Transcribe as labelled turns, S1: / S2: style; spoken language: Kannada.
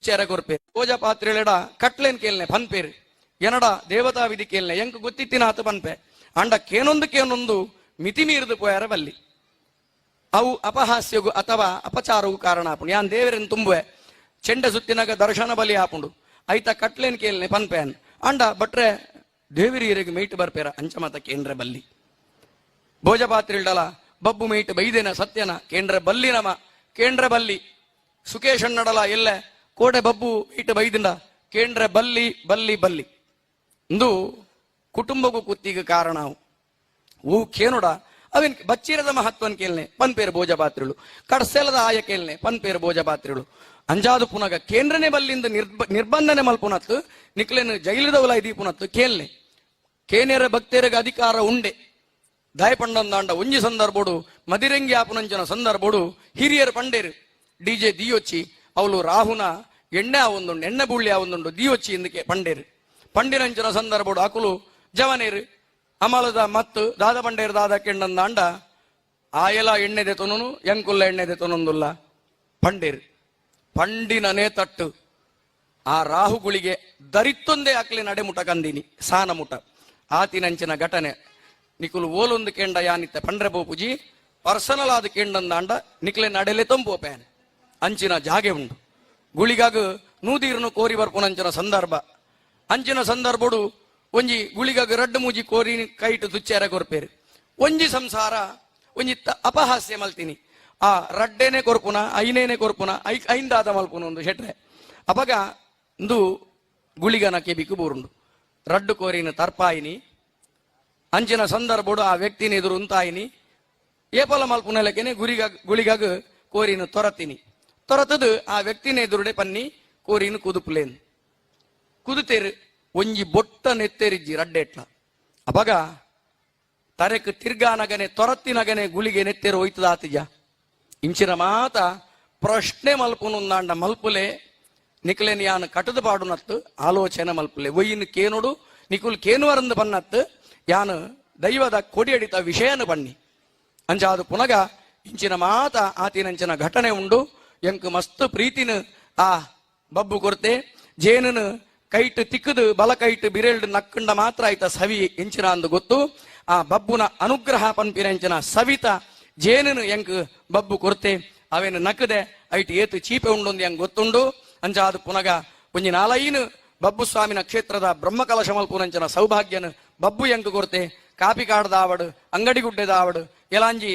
S1: ಚೆರ ಕೊರ್ಪೇರು ಪೂಜ ಪಾತ್ರೆಲೆಡ ಕಟ್ಲೇನ್ ಕೇಳ್ನೆ ಪನ್ಪೇರು ಎನಡ ದೇವತಾ ವಿಧಿ ಕೇಳ್ನೆ ಎಂಕ್ ಗೊತ್ತಿತ್ತಿನ ಆತ ಪನ್ಪೆ ಅಂಡ ಕೇನೊಂದು ಮಿತಿ ಮೀರಿದು ಪೋಯಾರ ಬಲ್ಲಿ ಅವು ಅಪಹಾಸ್ಯಗು ಅಥವಾ ಅಪಚಾರವು ಕಾರಣ ಆಪುಂಡು ಯಾನ್ ದೇವರನ್ನು ತುಂಬುವೆ ಚೆಂಡ ಸುತ್ತಿನಾಗ ದರ್ಶನ ಬಲಿ ಆಪುಂಡು ಐತ ಕಟ್ಲೇನ್ ಕೇಳ್ನೆ ಪನ್ಪೇನ್ ಅಂಡ ಬಟ್ರೆ ದೇವಿರಿಯರಿಗೆ ಮೈಟ್ ಬರ್ಪೇರ ಅಂಚಮತ ಕೇಂದ್ರ ಬಲ್ಲಿ ಭೋಜ ಪಾತ್ರಿಲ್ಡಲ ಬಬ್ಬು ಮೈಟ್ ಬೈದೇನ ಸತ್ಯನ ಕೇಂದ್ರ ಬಲ್ಲಿ ನಮ ಕೇಂದ್ರ ಬಲ್ಲಿ ಸುಕೇಶಣ್ಣಡಲ ಎಲ್ಲ ಕೋಟೆ ಬಬ್ಬು ಮೈಟ್ ಬೈದಿಂಡ ಕೇಂದ್ರ ಬಲ್ಲಿ ಬಲ್ಲಿ ಬಲ್ಲಿ ಇಂದು ಕುಟುಂಬಗೂ ಕುತ್ತಿಗೆ ಕಾರಣ ಹೂ ಕೇನುಡ ಅವನ್ ಬಚ್ಚಿರದ ಮಹತ್ವನ್ ಕೇಳ್ನೆ ಪನ್ಪೇರು ಭೋಜ ಪಾತ್ರಿಗಳು ಕಡ್ಸೆಲದ ಆಯ ಕೇಳ್ನೆ ಪನ್ಪೇರು ಭೋಜ ಪಾತ್ರಿಗಳು ಅಂಜಾದು ಪುನಗ ಕೇಂದ್ರನೇ ಬಲ್ಲಿಂದ ನಿರ್ಬಂಧನೆ ಮಲ್ಪುನತ್ತು ನಿಕ್ಲೇನು ಜೈಲದವಲ ಇದೀ ಪುನತ್ತು ಕೇಳ್ನೆ ಕೇನೇರ ಭಕ್ತರಿಗೆ ಅಧಿಕಾರ ಉಂಡೆ ದಾಯಪಂಡಂದಾಂಡ ಒಂಜಿ ಸಂದರ್ಭೋಡು ಮದಿರಂಗಿ ಆಪುನಂಚನ ಸಂದರ್ಭೋಡು ಹಿರಿಯರು ಪಂಡೇರು ಡಿಜೆ ದಿಯೊಚ್ಚಿ ಅವಳು ರಾಹುನ ಎಣ್ಣೆ ಆವೊಂದುಂಡು ಎಣ್ಣೆ ಬುಳ್ಳಿ ಆವೊಂದುಂಡು ದಿಯೊಚ್ಚಿ ಇಂದಕ್ಕೆ ಪಂಡೇರು ಪಂಡಿರಂಚನ ಸಂದರ್ಭೋಡು ಅಕುಲು ಜವನೇರು ಅಮಲದ ಮತ್ತು ದಾದ ಪಂಡೇರು ದಾದ ಕೆಂಡಂದಾಂಡ ಆಯಲ ಎಣ್ಣೆದೆ ತೊನನು ಎಂಕುಲ್ಲ ಎಣ್ಣೆದೆ ತೊನೊಂದುಲ್ಲ ಪಂಡೇರು ಪಂಡಿನನೇ ತಟ್ಟು ಆ ರಾಹುಗಳಿಗೆ ದರಿತ್ತೊಂದೇ ಹಾಕ್ಲಿ ನಡೆಮುಟ ಕಂದಿನಿ ಸಾನ ಮುಟ ಆತಿನಂಚಿನ ಘಟನೆ ನಿಕುಲು ಓಲೊಂದು ಕೆಂಡ ಯಾನಿತ್ತ ಪಂಡ್ರೆ ಬೋಪುಜಿ ಪರ್ಸನಲ್ ಆದ ಕೆಂಡಂದಾಂಡ ನಿಕ್ಲೆ ನಡೆಲೆ ತಂಪೋಪೇನ್ ಅಂಚಿನ ಜಾಗೆ ಉಂಡು ಗುಳಿಗಾಗ ನೂದೀರ್ನು ಕೋರಿ ಬರ್ಪುನಂಚಿನ ಸಂದರ್ಭ ಅಂಚಿನ ಸಂದರ್ಭಡು ಒಂಜಿ ಗುಳಿಗಾಗ ರಡ್ಡು ಮೂಜಿ ಕೋರಿ ಕೈಟು ತುಚ್ಚೇರ ಕೊರ್ಪೇರು ಒಂಜಿ ಸಂಸಾರ ಒಂಜಿ ಅಪಹಾಸ್ಯ ಮಲ್ತೀನಿ ಆ ರಡ್ಡೇನೆ ಕೊರ್ಪುನ ಐನೇನೆ ಕೊರ್ಪುನ ಐಂದಾದ ಮಲ್ಪುನ ಒಂದು ಶೆಟ್ರೆ ಅಪಗ ಇಂದು ಗುಳಿಗನ ಕೆಬಿಕು ಬೋರುಂಡು ರಡ್ಡು ಕೋರಿನ ತರ್ಪಾಯಿನಿ ಅಂಚಿನ ಸಂದರ್ಭಡು ಆ ವ್ಯಕ್ತಿನ ಎದುರು ಉಂತಾಯಿನಿ ಏಪಲ ಮಲ್ಪುನಲಕೆನೆ ಗುಳಿಗಾಗ ಕೋರಿನ ತೊರತೀನಿ ತೊರತದು ಆ ವ್ಯಕ್ತಿನ ಎದುರುಡೆ ಪನ್ನಿ ಕೋರಿನ ಕುದುಪುಲೇನ್ ಕುದುತೇರು ಒಂಜಿ ಬೊಟ್ಟ ನೆತ್ತೇರಿಜ್ಜಿ ರಡ್ಡೆಟ್ಲ ಅಪಗ ತರೆಕ್ ತಿರ್ಗಾನಗನೆ ತೊರತ್ತಿನಗನೆ ಗುಳಿಗೆ ನೆತ್ತೇರು ಹೋಯ್ತದ ಆತಿಜ ಇಂಚಿನ ಮಾತ ಪ್ರಶ್ನೆ ಮಲ್ಪುನುಂದಾಂಡ ಮಲ್ಪುಲೆ ನಿಕ್ಲೆನ್ ಯಾನ್ ಕಟದು ಪಾಡುನತ್ತು ಆಲೋಚನೆ ಮಲ್ಪುಲೆ ಒಯ್ಯಿನ ಕೇನುಡು ನಿಕುಲ್ ಕೇನುವರಂದು ಬನ್ನತ್ತು ಯಾನು ದೈವದ ಕೊಡಿಯಡಿತ ವಿಷಯನ ಬನ್ನಿ ಅಂಚಾದು ಪುನಗ ಇಂಚಿನ ಮಾತ ಆತಿನಂಚಿನ ಘಟನೆ ಉಂಡು ಎಂಕ್ ಮಸ್ತ್ ಪ್ರೀತಿನ ಆ ಬಬ್ಬು ಕೊರ್ತೆ ಜೇನನು ಕೈಟ್ ತಿಕ್ಕದು ಬಲ ಕೈಟ್ ಬಿರೆಲ್ಡ್ ನಕ್ಕಂಡ ಮಾತ್ರ ಆಯ್ತ ಸವಿ ಎಂಚಿನ ಅಂದು ಗೊತ್ತು ಆ ಬಬ್ಬುನ ಅನುಗ್ರಹ ಪನ್ಪಿನಂಚಿನ ಸವಿತ ಜೇನನು ಎಂಕ್ ಬಬ್ಬು ಕೊರ್ತೆ ಅವೇನು ನಕ್ಕದೆ ಐಟ್ ಏತು ಚೀಪೆ ಉಂಡೊಂದು ಎಂಗ್ ಗೊತ್ತುಂಡು ಅಂಚಾದು ಪುನಗ ಒಂಜಿ ನಾಲೈನು ಬಬ್ಬು ಸ್ವಾಮಿನ ಕ್ಷೇತ್ರದ ಬ್ರಹ್ಮಕಲಶ ಮಲ್ಪುನಂಚನ ಸೌಭಾಗ್ಯನ ಬಬ್ಬು ಎಂಕ್ ಕೊರ್ತೆ ಕಾಪಿ ಕಾಡ್ದಾವಡು ಅಂಗಡಿ ಗುಡ್ಡೆದಾವಡು ಎಲಾಂಜಿ